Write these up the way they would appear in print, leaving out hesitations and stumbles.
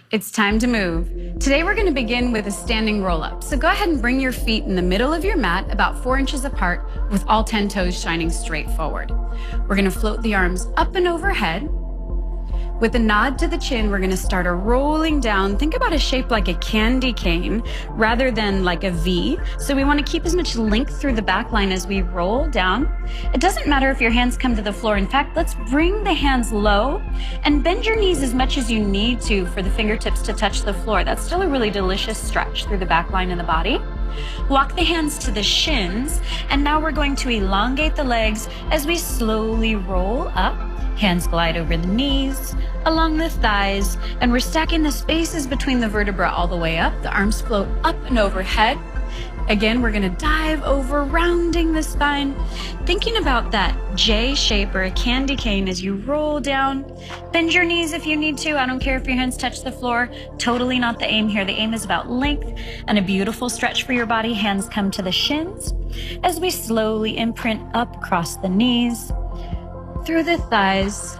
It's time to move. Today we're going to begin with a standing roll-up. So go ahead and bring your feet in the middle of your mat, about 4 inches apart, with all 10 toes shining straight forward. We're going to float the arms up and overhead. With a nod to the chin, we're going to start a rolling down. Think about a shape like a candy cane rather than like a V. So we want to keep as much length through the back line as we roll down. It doesn't matter if your hands come to the floor. In fact, let's bring the hands low and bend your knees as much as you need to for the fingertips to touch the floor. That's still a really delicious stretch through the back line of the body. Walk the hands to the shins, and now we're going to elongate the legs as we slowly roll up. Hands glide over the knees, along the thighs, and we're stacking the spaces between the vertebra all the way up. The arms float up and overhead. Again, we're gonna dive over, rounding the spine, thinking about that J shape or a candy cane as you roll down. Bend your knees if you need to. I don't care if your hands touch the floor. Totally not the aim here. The aim is about length and a beautiful stretch for your body. Hands come to the shins as we slowly imprint up across the knees, through the thighs.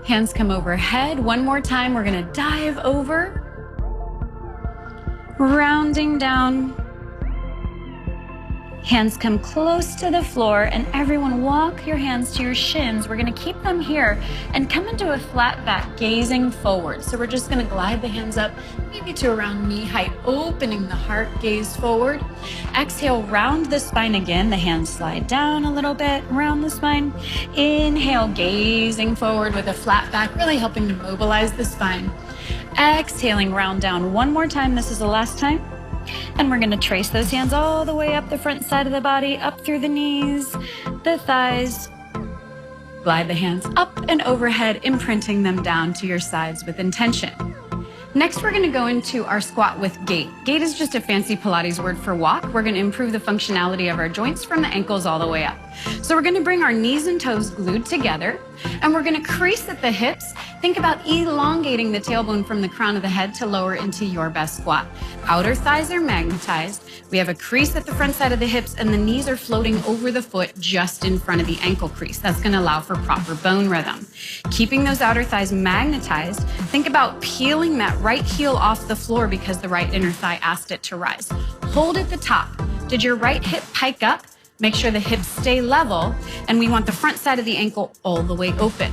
Hands come overhead. One more time, we're gonna dive over, rounding down. Hands come close to the floor, and everyone walk your hands to your shins. We're gonna keep them here and come into a flat back, gazing forward. So we're just gonna glide the hands up, maybe to around knee height, opening the heart, gaze forward. Exhale, round the spine again. The hands slide down a little bit, round the spine. Inhale, gazing forward with a flat back, really helping to mobilize the spine. Exhaling, round down one more time. This is the last time. And we're going to trace those hands all the way up the front side of the body, up through the knees, the thighs. Glide the hands up and overhead, imprinting them down to your sides with intention. Next, we're going to go into our squat with gait. Gait is just a fancy Pilates word for walk. We're going to improve the functionality of our joints from the ankles all the way up. So we're going to bring our knees and toes glued together, and we're going to crease at the hips. Think about elongating the tailbone from the crown of the head to lower into your best squat. Outer thighs are magnetized. We have a crease at the front side of the hips, and the knees are floating over the foot just in front of the ankle crease. That's going to allow for proper bone rhythm. Keeping those outer thighs magnetized, think about peeling that right heel off the floor because the right inner thigh asked it to rise. Hold at the top. Did your right hip pike up? Make sure the hips stay level, and we want the front side of the ankle all the way open.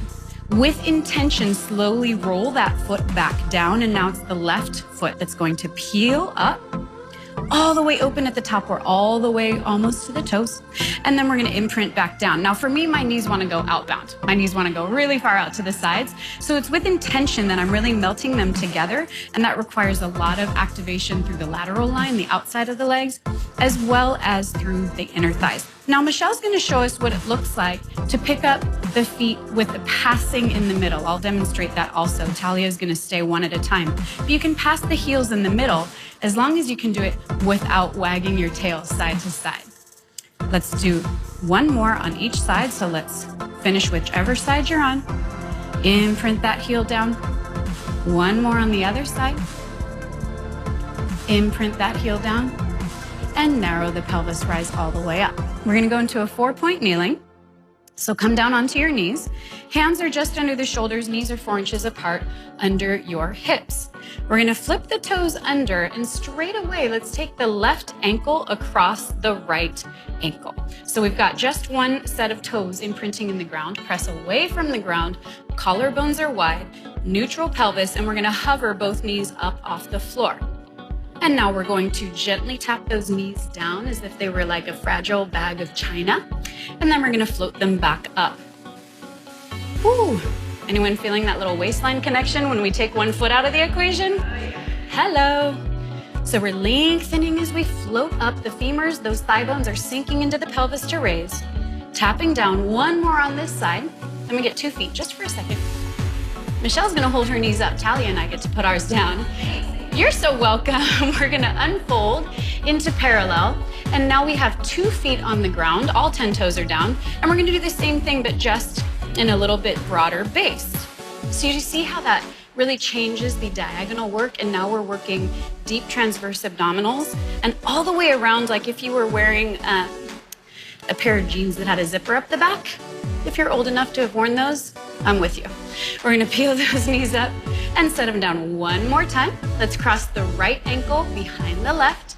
With intention, slowly roll that foot back down, and now it's the left foot that's going to peel up, all the way open at the top or all the way almost to the toes, and then we're going to imprint back down. Now for me, my knees want to go outbound. My knees want to go really far out to the sides, so it's with intention that I'm really melting them together, and that requires a lot of activation through the lateral line, the outside of the legs, as well as through the inner thighs. Now Michelle's going to show us what it looks like to pick up the feet with the passing in the middle. I'll demonstrate that also. Talia is going to stay one at a time. But you can pass the heels in the middle as long as you can do it without wagging your tail side to side. Let's do one more on each side. So let's finish whichever side you're on. Imprint that heel down. One more on the other side. Imprint that heel down. And narrow the pelvis, rise all the way up. We're going to go into a 4-point kneeling. So come down onto your knees. Hands are just under the shoulders. Knees are 4 inches apart under your hips. We're going to flip the toes under, and straight away, let's take the left ankle across the right ankle. So we've got just one set of toes imprinting in the ground. Press away from the ground. Collarbones are wide. Neutral pelvis, and we're going to hover both knees up off the floor. And now we're going to gently tap those knees down as if they were like a fragile bag of china. And then we're going to float them back up. Woo! Anyone feeling that little waistline connection when we take one foot out of the equation? Hello. So we're lengthening as we float up the femurs. Those thigh bones are sinking into the pelvis to raise. Tapping down. One more on this side. Let me get 2 feet just for a second. Michelle's going to hold her knees up. Talia and I get to put ours down. You're so welcome. We're going to unfold into parallel. And now we have 2 feet on the ground. All 10 toes are down. And we're going to do the same thing, but just in a little bit broader base. So you see how that really changes the diagonal work, and now we're working deep transverse abdominals and all the way around, like if you were wearing a pair of jeans that had a zipper up the back. If you're old enough to have worn those, I'm with you. We're going to peel those knees up and set them down one more time. Let's cross the right ankle behind the left.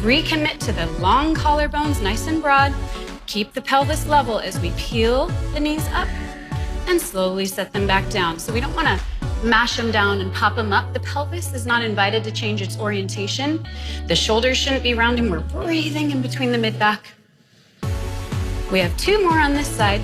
Recommit to the long collarbones, nice and broad. Keep the pelvis level as we peel the knees up and slowly set them back down. So we don't want to mash them down and pop them up. The pelvis is not invited to change its orientation. The shoulders shouldn't be rounding. We're breathing in between the mid-back. We have 2 more on this side.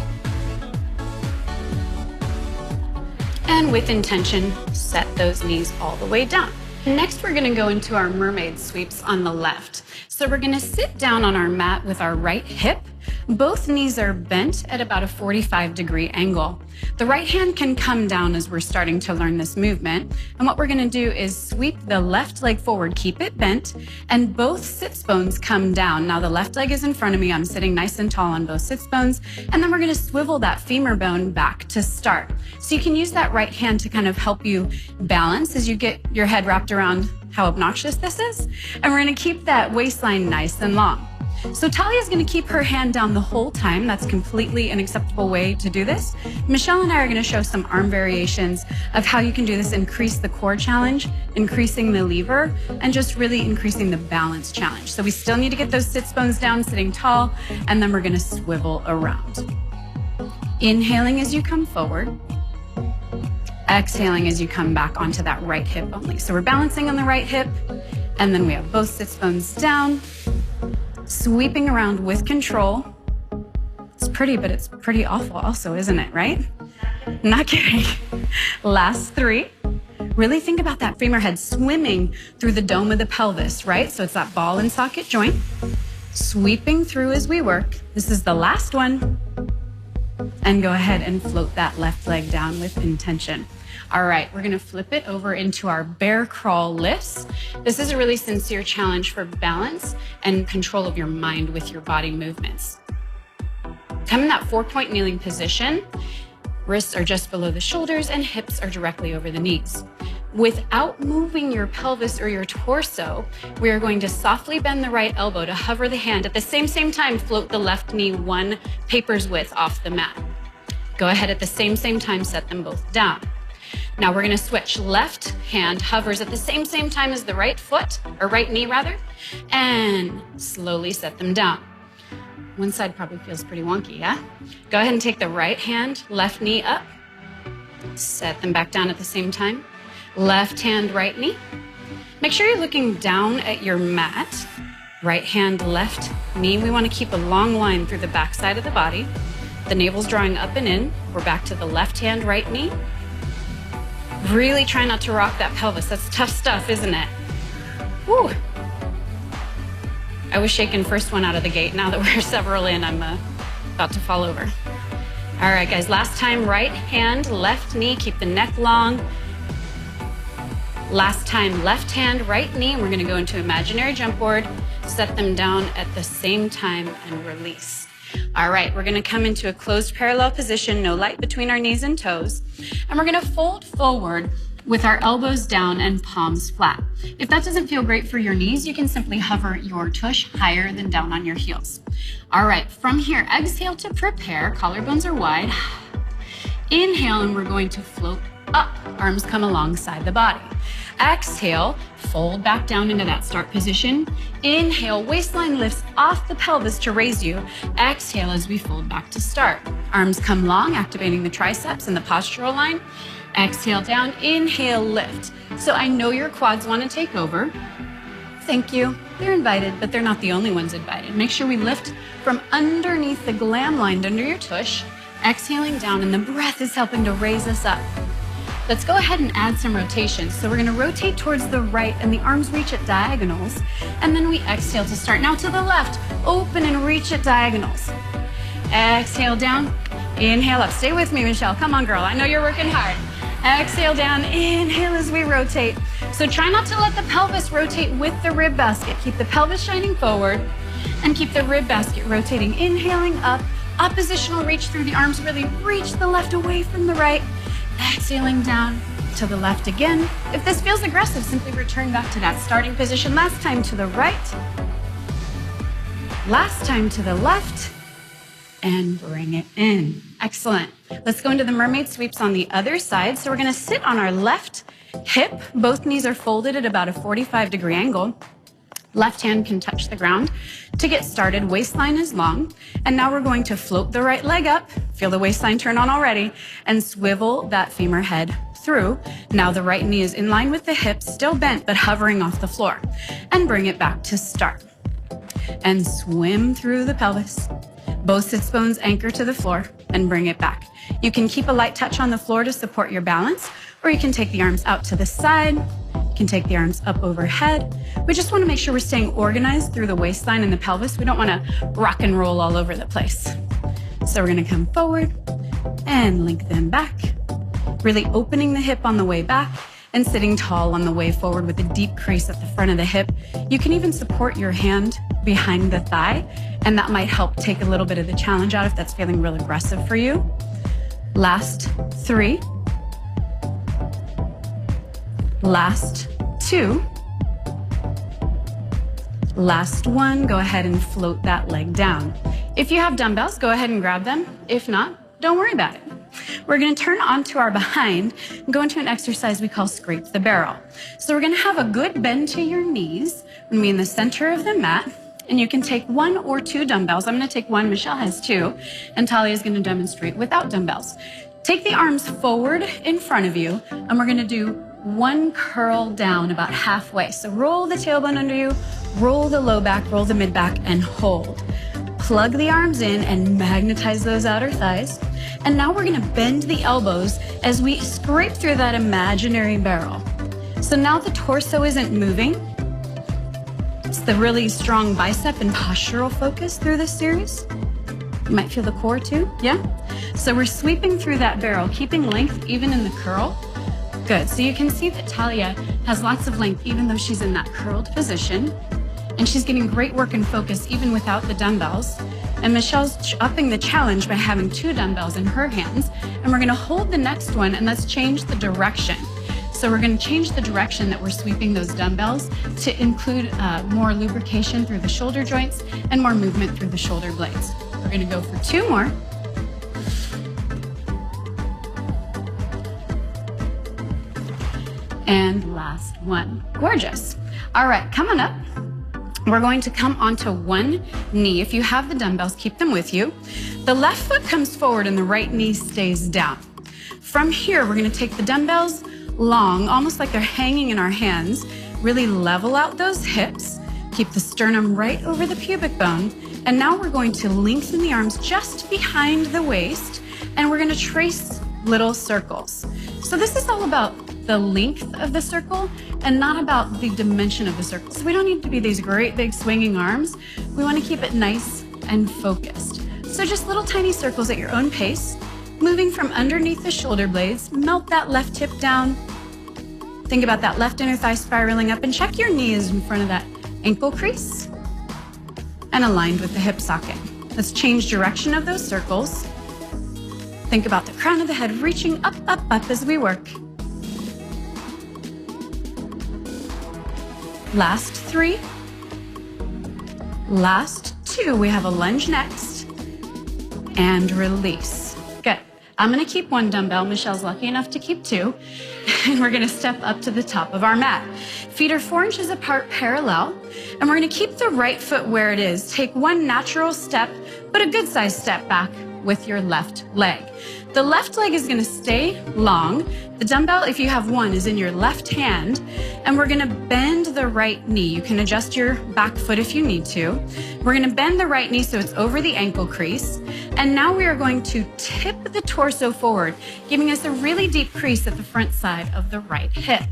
And with intention, set those knees all the way down. Next, we're gonna go into our mermaid sweeps on the left. So we're gonna sit down on our mat with our right hip. Both knees are bent at about a 45-degree angle. The right hand can come down as we're starting to learn this movement. And what we're gonna do is sweep the left leg forward, keep it bent, and both sits bones come down. Now the left leg is in front of me. I'm sitting nice and tall on both sits bones. And then we're gonna swivel that femur bone back to start. So you can use that right hand to kind of help you balance as you get your head wrapped around how obnoxious this is. And we're gonna keep that waistline nice and long. So Talia's gonna keep her hand down the whole time. That's completely an acceptable way to do this. Michelle and I are gonna show some arm variations of how you can do this, increase the core challenge, increasing the lever, and just really increasing the balance challenge. So we still need to get those sits bones down, sitting tall, and then we're gonna swivel around. Inhaling as you come forward. Exhaling as you come back onto that right hip only. So we're balancing on the right hip, and then we have both sits bones down. Sweeping around with control. It's pretty, but it's pretty awful also, isn't it, right? Not kidding. Last 3. Really think about that femur head swimming through the dome of the pelvis, right? So it's that ball and socket joint. Sweeping through as we work. This is the last one. And go ahead and float that left leg down with intention. All right, we're gonna flip it over into our bear crawl lifts. This is a really sincere challenge for balance and control of your mind with your body movements. Come in that 4-point kneeling position. Wrists are just below the shoulders and hips are directly over the knees. Without moving your pelvis or your torso, we are going to softly bend the right elbow to hover the hand. At the same time, float the left knee 1 paper's width off the mat. Go ahead at the same time, set them both down. Now we're gonna switch. Left hand hovers at the same time as the right foot, or right knee rather, and slowly set them down. One side probably feels pretty wonky, yeah? Go ahead and take the right hand, left knee up, set them back down at the same time. Left hand, right knee. Make sure you're looking down at your mat. Right hand, left knee. We wanna keep a long line through the back side of the body. The navel's drawing up and in. We're back to the left hand, right knee. Really try not to rock that pelvis. That's tough stuff, isn't it? Whew. I was shaking first one out of the gate. Now that we're several in, I'm about to fall over. All right, guys, last time, right hand, left knee. Keep the neck long. Last time, left hand, right knee. We're gonna go into imaginary jump board. Set them down at the same time and release. All right, we're gonna come into a closed parallel position, no light between our knees and toes. And we're gonna fold forward with our elbows down and palms flat. If that doesn't feel great for your knees, you can simply hover your tush higher than down on your heels. All right, from here, exhale to prepare. Collarbones are wide. Inhale, and we're going to float up. Arms come alongside the body. Exhale, fold back down into that start position. Inhale, waistline lifts off the pelvis to raise you. Exhale as we fold back to start. Arms come long, activating the triceps and the postural line. Exhale down, inhale, lift. So I know your quads want to take over. Thank you. They're invited, but they're not the only ones invited. Make sure we lift from underneath the glam line under your tush. Exhaling down, and the breath is helping to raise us up. Let's go ahead and add some rotation. So we're gonna rotate towards the right and the arms reach at diagonals. And then we exhale to start. Now to the left, open and reach at diagonals. Exhale down, inhale up. Stay with me, Michelle. Come on, girl. I know you're working hard. Exhale down, inhale as we rotate. So try not to let the pelvis rotate with the rib basket. Keep the pelvis shining forward and keep the rib basket rotating. Inhaling up, oppositional reach through the arms. Really reach the left away from the right. Exhaling down to the left again. If this feels aggressive, simply return back to that starting position. Last time to the right. Last time to the left. And bring it in. Excellent. Let's go into the mermaid sweeps on the other side. So we're gonna sit on our left Hip, both knees are folded at about a 45-degree angle. Left hand can touch the ground. To get started, waistline is long. And now we're going to float the right leg up. Feel the waistline turn on already. And swivel that femur head through. Now the right knee is in line with the hip, still bent, but hovering off the floor. And bring it back to start. And swim through the pelvis. Both sits bones anchor to the floor and bring it back. You can keep a light touch on the floor to support your balance, or you can take the arms out to the side. You can take the arms up overhead. We just want to make sure we're staying organized through the waistline and the pelvis. We don't want to rock and roll all over the place. So we're going to come forward and link them back, really opening the hip on the way back and sitting tall on the way forward with a deep crease at the front of the hip. You can even support your hand behind the thigh, and that might help take a little bit of the challenge out if that's feeling real aggressive for you. Last 3. Last 2. Last 1. Go ahead and float that leg down. If you have dumbbells, go ahead and grab them. If not, don't worry about it. We're going to turn onto our behind and go into an exercise we call scrape the barrel. So we're going to have a good bend to your knees. We're going to be in the center of the mat, and you can take 1 or 2 dumbbells. I'm going to take 1, Michelle has 2, and Talia is going to demonstrate without dumbbells. Take the arms forward in front of you, and we're going to do 1 curl down about halfway. So roll the tailbone under you, roll the low back, roll the mid back, and hold. Plug the arms in and magnetize those outer thighs. And now we're going to bend the elbows as we scrape through that imaginary barrel. So now the torso isn't moving. It's the really strong bicep and postural focus through this series. You might feel the core too, yeah? So we're sweeping through that barrel, keeping length even in the curl. Good, so you can see that Talia has lots of length even though she's in that curled position. And she's getting great work and focus even without the dumbbells. And Michelle's upping the challenge by having 2 dumbbells in her hands. And we're gonna hold the next one, and let's change the direction. So we're gonna change the direction that we're sweeping those dumbbells to include more lubrication through the shoulder joints and more movement through the shoulder blades. We're gonna go for 2 more. And last one. Gorgeous. All right, come on up. We're going to come onto 1 knee. If you have the dumbbells, keep them with you. The left foot comes forward and the right knee stays down. From here, we're going to take the dumbbells long, almost like they're hanging in our hands. Really level out those hips. Keep the sternum right over the pubic bone. And now we're going to lengthen the arms just behind the waist, and we're going to trace little circles. So this is all about the length of the circle and not about the dimension of the circle. So we don't need to be these great big swinging arms. We want to keep it nice and focused. So just little tiny circles at your own pace, moving from underneath the shoulder blades. Melt that left hip down. Think about that left inner thigh spiraling up, and check your knees in front of that ankle crease and aligned with the hip socket. Let's change direction of those circles. Think about the crown of the head reaching up, up, up as we work. Last 3. Last 2. We have a lunge next. And release. Good. I'm going to keep 1 dumbbell. Michelle's lucky enough to keep 2. And we're going to step up to the top of our mat. Feet are 4 inches apart parallel. And we're going to keep the right foot where it is. Take 1 natural step, but a good size step back with your left leg. The left leg is going to stay long. The dumbbell, if you have 1, is in your left hand, and we're going to bend the right knee. You can adjust your back foot if you need to. We're going to bend the right knee so it's over the ankle crease, and now we are going to tip the torso forward, giving us a really deep crease at the front side of the right hip.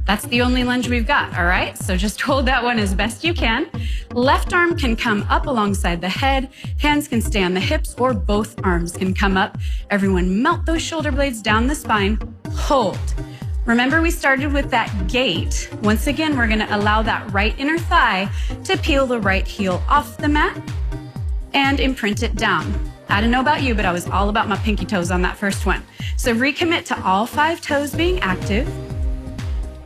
That's the only lunge we've got, all right? So just hold that one as best you can. Left arm can come up alongside the head, hands can stay on the hips, or both arms can come up. Everyone melt those shoulder blades down the spine. Hold. Remember, we started with that gate. Once again, we're gonna allow that right inner thigh to peel the right heel off the mat and imprint it down. I don't know about you, but I was all about my pinky toes on that first one. So recommit to all 5 toes being active.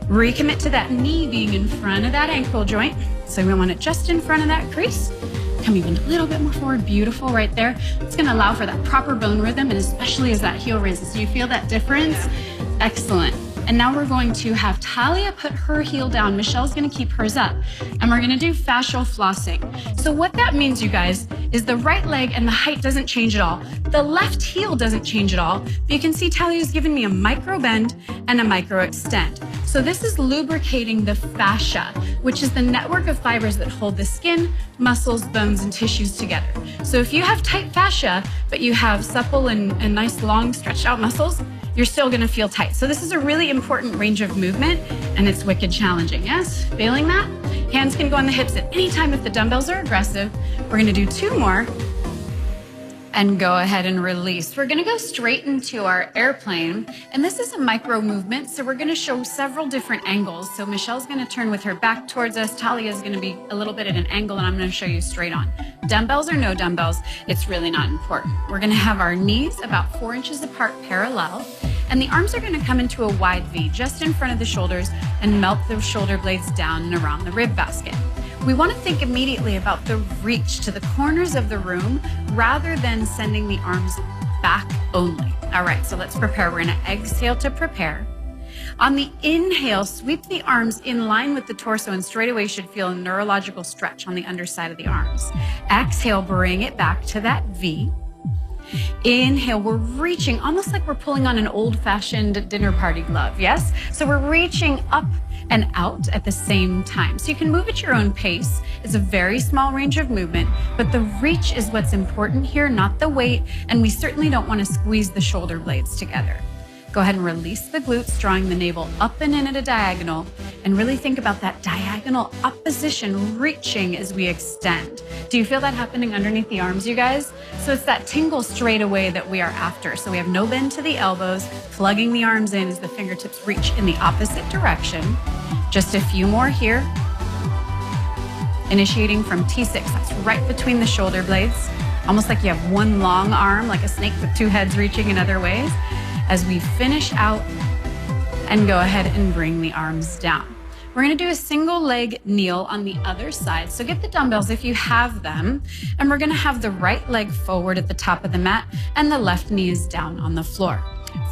Recommit to that knee being in front of that ankle joint. So we want it just in front of that crease. Come even a little bit more forward. Beautiful right there. It's going to allow for that proper bone rhythm, and especially as that heel raises. Do you feel that difference? Excellent. And now we're going to have Talia put her heel down. Michelle's gonna keep hers up. And we're gonna do fascial flossing. So what that means, you guys, is the right leg and the height doesn't change at all. The left heel doesn't change at all. But you can see Talia's giving me a micro bend and a micro extend. So this is lubricating the fascia, which is the network of fibers that hold the skin, muscles, bones, and tissues together. So if you have tight fascia, but you have supple and nice long stretched out muscles, you're still gonna feel tight. So this is a really important range of movement, and it's wicked challenging. Yes, failing that? Hands can go on the hips at any time if the dumbbells are aggressive. We're gonna do 2 more and go ahead and release. We're gonna go straight into our airplane, and this is a micro movement, so we're gonna show several different angles. So Michelle's gonna turn with her back towards us, Talia's gonna be a little bit at an angle, and I'm gonna show you straight on. Dumbbells or no dumbbells, it's really not important. We're gonna have our knees about 4 inches apart parallel, and the arms are gonna come into a wide V just in front of the shoulders and melt the shoulder blades down and around the rib basket. We want to think immediately about the reach to the corners of the room rather than sending the arms back only. All right, so let's prepare. We're going to exhale to prepare. On the inhale, sweep the arms in line with the torso, and straight away should feel a neurological stretch on the underside of the arms. Exhale, bring it back to that V. Inhale, we're reaching almost like we're pulling on an old-fashioned dinner party glove, yes? So we're reaching up and out at the same time. So you can move at your own pace. It's a very small range of movement, but the reach is what's important here, not the weight, and we certainly don't want to squeeze the shoulder blades together. Go ahead and release the glutes, drawing the navel up and in at a diagonal, and really think about that diagonal opposition reaching as we extend. Do you feel that happening underneath the arms, you guys? So it's that tingle straight away that we are after. So we have no bend to the elbows, plugging the arms in as the fingertips reach in the opposite direction. Just a few more here. Initiating from T6, that's right between the shoulder blades. Almost like you have one long arm, like a snake with 2 heads reaching in other ways. As we finish out and go ahead and bring the arms down. We're gonna do a single leg kneel on the other side. So get the dumbbells if you have them, and we're gonna have the right leg forward at the top of the mat and the left knee is down on the floor.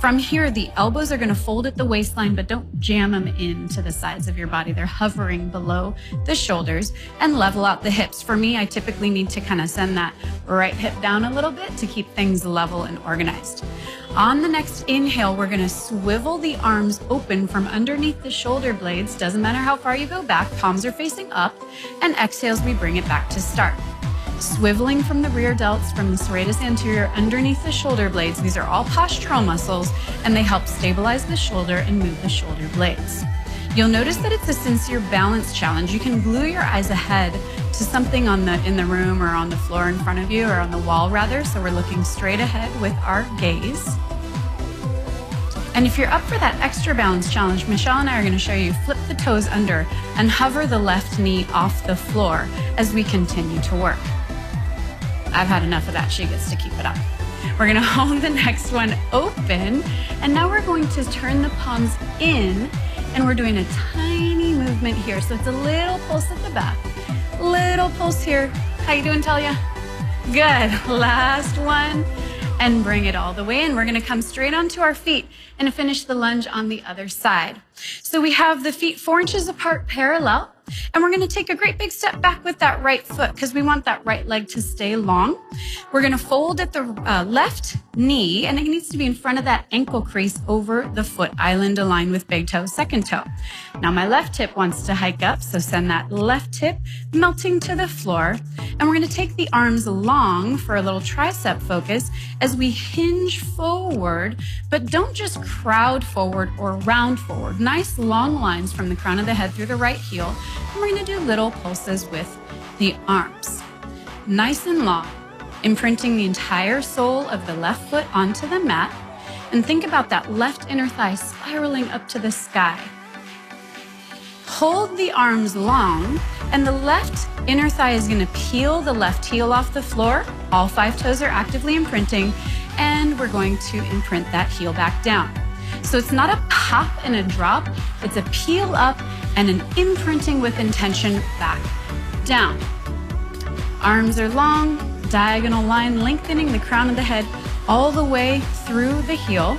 From here, the elbows are gonna fold at the waistline, but don't jam them into the sides of your body. They're hovering below the shoulders, and level out the hips. For me, I typically need to kind of send that right hip down a little bit to keep things level and organized. On the next inhale, we're gonna swivel the arms open from underneath the shoulder blades. Doesn't matter how far you go back, palms are facing up, and exhales, we bring it back to start. Swiveling from the rear delts, from the serratus anterior underneath the shoulder blades. These are all postural muscles, and they help stabilize the shoulder and move the shoulder blades. You'll notice that it's a sincere balance challenge. You can glue your eyes ahead to something in the room or on the floor in front of you, or on the wall rather. So we're looking straight ahead with our gaze. And if you're up for that extra balance challenge, Michelle and I are going to show you flip the toes under and hover the left knee off the floor as we continue to work. I've had enough of that. She gets to keep it up. We're going to hold the next one open, and now we're going to turn the palms in, and we're doing a tiny movement here. So it's a little pulse at the back, little pulse here. How you doing, Talia? Good. Last one, and bring it all the way in. We're going to come straight onto our feet and finish the lunge on the other side. So we have the feet 4 inches apart parallel, and we're going to take a great big step back with that right foot because we want that right leg to stay long. We're going to fold at the left knee, and it needs to be in front of that ankle crease over the foot island, aligned with big toe, second toe. Now my left hip wants to hike up, so send that left hip melting to the floor. And we're going to take the arms long for a little tricep focus as we hinge forward, but don't just crowd forward or round forward. Nice long lines from the crown of the head through the right heel. And we're going to do little pulses with the arms. Nice and long, imprinting the entire sole of the left foot onto the mat. And think about that left inner thigh spiraling up to the sky. Hold the arms long, and the left inner thigh is going to peel the left heel off the floor. All 5 toes are actively imprinting, and we're going to imprint that heel back down. So it's not a pop and a drop, it's a peel up and an imprinting with intention back down. Arms are long, diagonal line, lengthening the crown of the head all the way through the heel.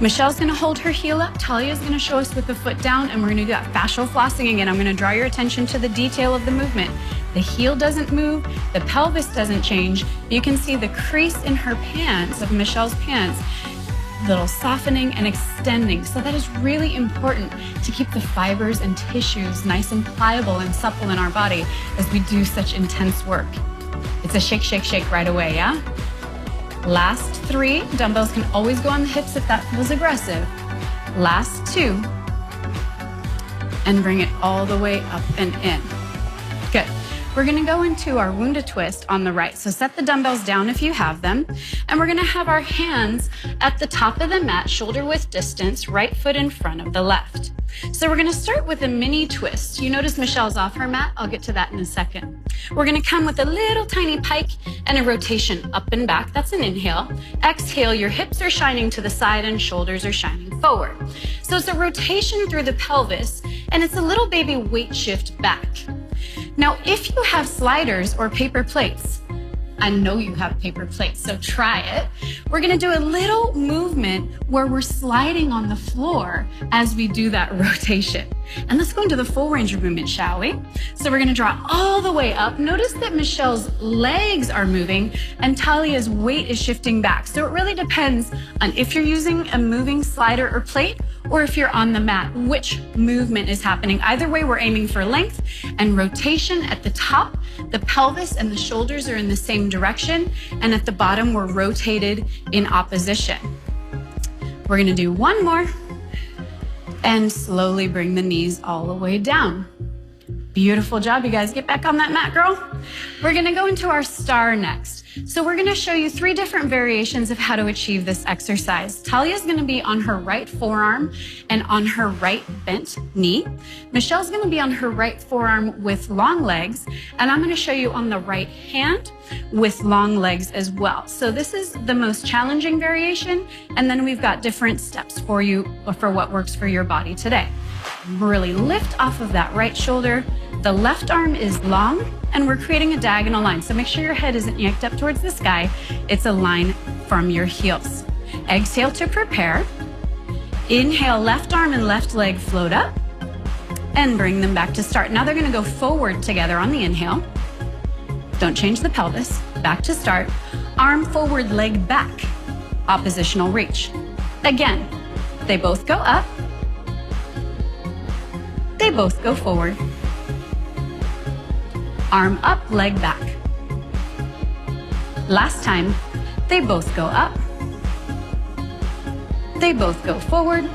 Michelle's gonna hold her heel up. Talia's gonna show us with the foot down, and we're gonna do that fascial flossing again. I'm gonna draw your attention to the detail of the movement. The heel doesn't move, the pelvis doesn't change. You can see the crease in her pants, of Michelle's pants, little softening and extending. So that is really important to keep the fibers and tissues nice and pliable and supple in our body as we do such intense work. It's a shake, shake, shake right away, yeah? Last 3, dumbbells can always go on the hips if that feels aggressive. Last 2, and bring it all the way up and in. Good. We're gonna go into our Wunda twist on the right. So set the dumbbells down if you have them, and we're gonna have our hands at the top of the mat, shoulder width distance, right foot in front of the left. So we're gonna start with a mini twist. You notice Michelle's off her mat. I'll get to that in a second. We're gonna come with a little tiny pike and a rotation up and back. That's an inhale. Exhale, your hips are shining to the side and shoulders are shining forward. So it's a rotation through the pelvis, and it's a little baby weight shift back. Now, if you have sliders or paper plates, I know you have paper plates, so try it. We're gonna do a little movement where we're sliding on the floor as we do that rotation. And let's go into the full range of movement, shall we? So we're gonna draw all the way up. Notice that Michelle's legs are moving and Talia's weight is shifting back. So it really depends on if you're using a moving slider or plate, or if you're on the mat, which movement is happening. Either way, we're aiming for length and rotation at the top. The pelvis and the shoulders are in the same direction, and at the bottom, we're rotated in opposition. We're gonna do one more, and slowly bring the knees all the way down. Beautiful job, you guys. Get back on that mat, girl. We're gonna go into our star next. So we're gonna show you 3 different variations of how to achieve this exercise. Talia's gonna be on her right forearm and on her right bent knee. Michelle's gonna be on her right forearm with long legs, and I'm gonna show you on the right hand with long legs as well. So this is the most challenging variation, and then we've got different steps for you for what works for your body today. Really lift off of that right shoulder. The left arm is long, and we're creating a diagonal line. So make sure your head isn't yanked up towards the sky. It's a line from your heels. Exhale to prepare. Inhale, left arm and left leg float up, and bring them back to start. Now they're gonna go forward together on the inhale. Don't change the pelvis. Back to start. Arm forward, leg back. Oppositional reach. Again, they both go up. They both go forward. Arm up, leg back. Last time, they both go up. They both go forward.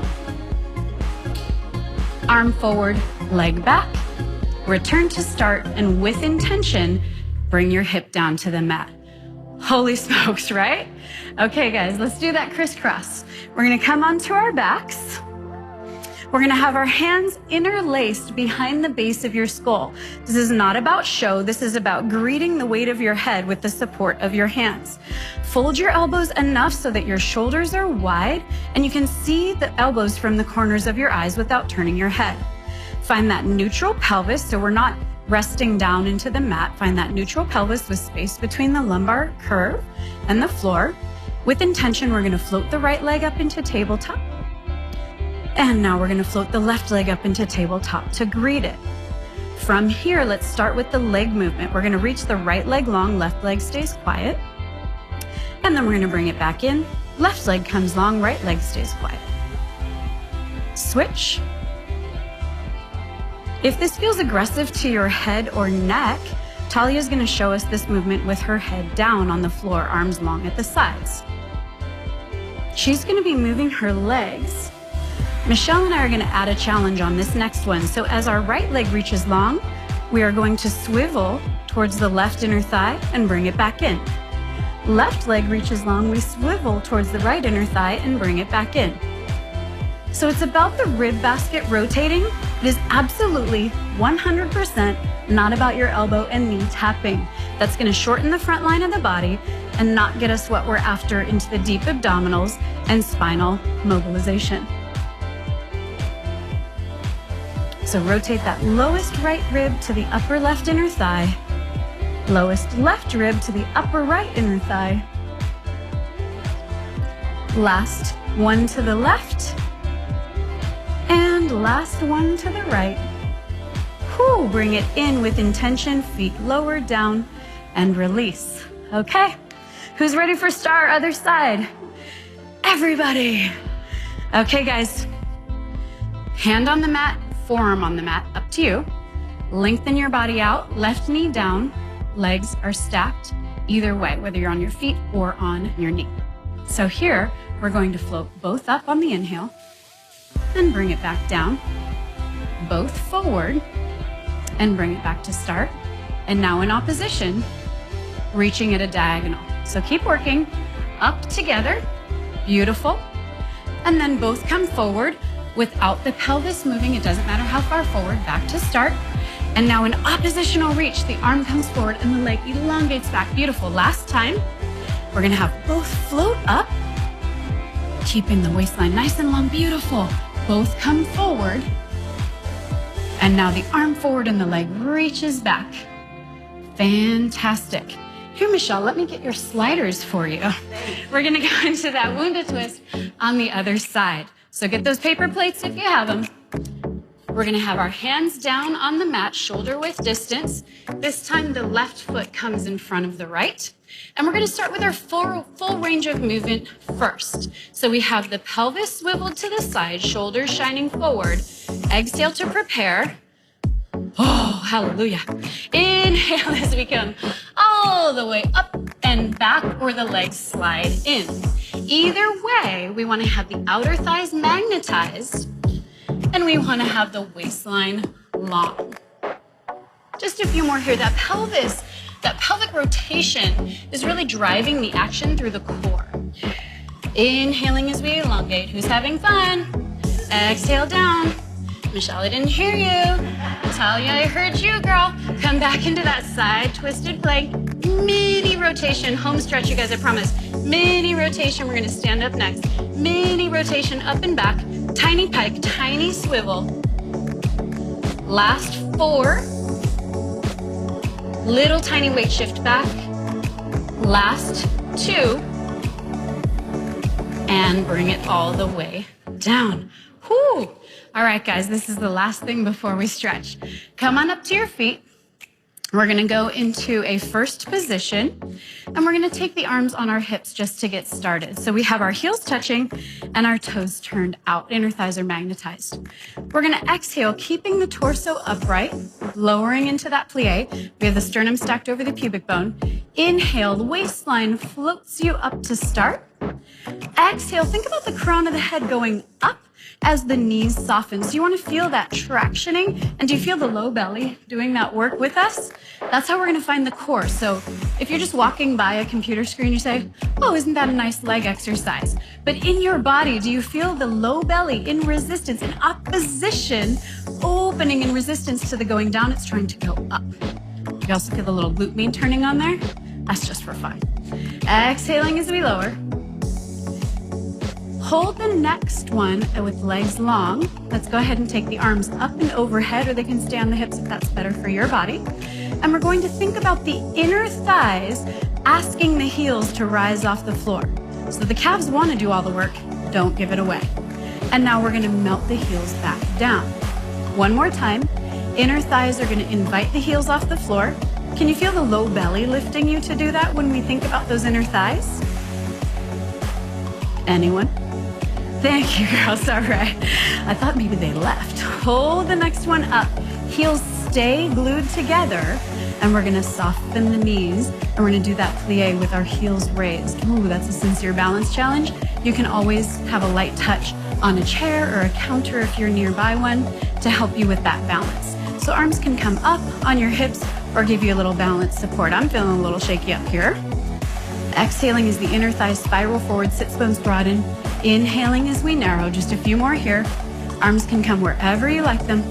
Arm forward, leg back. Return to start, and with intention, bring your hip down to the mat. Holy smokes, right? Okay, guys, let's do that crisscross. We're gonna come onto our backs. We're gonna have our hands interlaced behind the base of your skull. This is not about show. This is about greeting the weight of your head with the support of your hands. Fold your elbows enough so that your shoulders are wide and you can see the elbows from the corners of your eyes without turning your head. Find that neutral pelvis so we're not resting down into the mat. Find that neutral pelvis with space between the lumbar curve and the floor. With intention, we're gonna float the right leg up into tabletop. And now we're gonna float the left leg up into tabletop to greet it. From here, let's start with the leg movement. We're gonna reach the right leg long, left leg stays quiet. And then we're gonna bring it back in. Left leg comes long, right leg stays quiet. Switch. If this feels aggressive to your head or neck, Talia's gonna show us this movement with her head down on the floor, arms long at the sides. She's gonna be moving her legs. Michelle and I are gonna add a challenge on this next one. So as our right leg reaches long, we are going to swivel towards the left inner thigh and bring it back in. Left leg reaches long, we swivel towards the right inner thigh and bring it back in. So it's about the rib basket rotating. It is absolutely 100% not about your elbow and knee tapping. That's gonna shorten the front line of the body and not get us what we're after into the deep abdominals and spinal mobilization. So rotate that lowest right rib to the upper left inner thigh, lowest left rib to the upper right inner thigh. Last One to the left. And last one to the right. Whew, bring it in with intention, feet lower, down, and release. Okay, who's ready for star other side? Everybody. Okay, guys. Hand on the mat, forearm on the mat, up to you. Lengthen your body out, left knee down, legs are stacked either way, whether you're on your feet or on your knee. So here, we're going to float both up on the inhale and bring it back down, both forward and bring it back to start. And now in opposition, reaching at a diagonal. So keep working, up together, beautiful. And then both come forward without the pelvis moving. It doesn't matter how far forward, back to start. And now in oppositional reach, the arm comes forward and the leg elongates back. Beautiful. Last time, we're gonna have both float up, keeping the waistline nice and long. Beautiful. Both come forward. And now the arm forward and the leg reaches back. Fantastic. Here, Michelle, let me get your sliders for you. We're gonna go into that Wunda twist on the other side. So get those paper plates if you have them. We're gonna have our hands down on the mat, shoulder width distance. This time the left foot comes in front of the right. And we're gonna start with our full range of movement first. So we have the pelvis swiveled to the side, shoulders shining forward. Exhale to prepare. Oh, hallelujah. Inhale as we come all the way up and back, or the legs slide in. Either way, we want to have the outer thighs magnetized and we want to have the waistline long. Just a few more here. That pelvic rotation is really driving the action through the core. Inhaling as we elongate. Who's having fun? Exhale down. Michelle, I didn't hear you. Talia, I heard you, girl. Come back into that side twisted plank. Mini rotation, home stretch, you guys, I promise. Mini rotation, we're gonna stand up next. Mini rotation, up and back. Tiny pike, tiny swivel. Last 4. Little tiny weight shift back. Last 2. And bring it all the way down. Whew. All right, guys, this is the last thing before we stretch. Come on up to your feet. We're gonna go into a first position, and we're gonna take the arms on our hips just to get started. So we have our heels touching and our toes turned out. Inner thighs are magnetized. We're gonna exhale, keeping the torso upright, lowering into that plie. We have the sternum stacked over the pubic bone. Inhale, the waistline floats you up to start. Exhale, think about the crown of the head going up as the knees soften. So you want to feel that tractioning. And do you feel the low belly doing that work with us? That's how we're going to find the core. So if you're just walking by a computer screen, you say, oh, isn't that a nice leg exercise? But in your body, do you feel the low belly in resistance, in opposition, opening in resistance to the going down? It's trying to go up. You also feel the little glute med turning on there? That's just for fun. Exhaling as we lower. Hold the next one with legs long. Let's go ahead and take the arms up and overhead, or they can stay on the hips if that's better for your body. And we're going to think about the inner thighs asking the heels to rise off the floor. So the calves want to do all the work. Don't give it away. And now we're going to melt the heels back down. One more time. Inner thighs are going to invite the heels off the floor. Can you feel the low belly lifting you to do that when we think about those inner thighs? Anyone? Thank you, girls. All right. I thought maybe they left. Hold the next one up. Heels stay glued together, and we're going to soften the knees, and we're going to do that plie with our heels raised. Ooh, that's a sincere balance challenge. You can always have a light touch on a chair or a counter if you're nearby one to help you with that balance. So arms can come up on your hips or give you a little balance support. I'm feeling a little shaky up here. Exhaling as the inner thighs spiral forward, sits bones broaden. Inhaling as we narrow, just a few more here. Arms can come wherever you like them.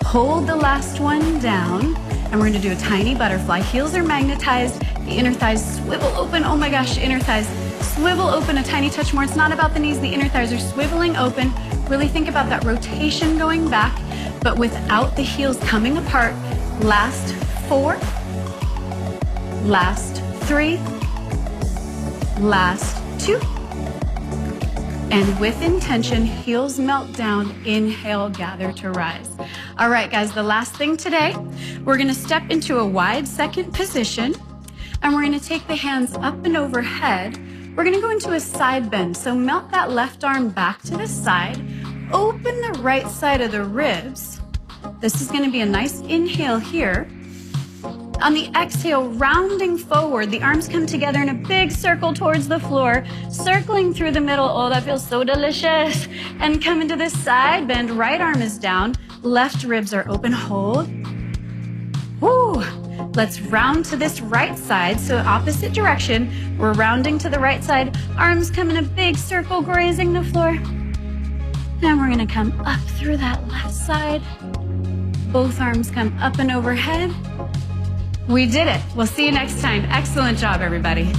Hold the last one down, and we're gonna do a tiny butterfly. Heels are magnetized, the inner thighs swivel open. Oh my gosh, inner thighs swivel open a tiny touch more. It's not about the knees, the inner thighs are swiveling open. Really think about that rotation going back, but without the heels coming apart. Last 4, last 3, Last 2. And with intention, heels melt down, inhale, gather to rise. All right, guys, the last thing today, we're gonna step into a wide second position, and we're gonna take the hands up and overhead. We're gonna go into a side bend. So melt that left arm back to the side, open the right side of the ribs. This is gonna be a nice inhale here. On the exhale, rounding forward, the arms come together in a big circle towards the floor, circling through the middle. Oh, that feels so delicious. And come into this side bend, right arm is down, left ribs are open, hold. Woo! Let's round to this right side, so opposite direction. We're rounding to the right side, arms come in a big circle, grazing the floor. Now we're gonna come up through that left side. Both arms come up and overhead. We did it. We'll see you next time. Excellent job, everybody.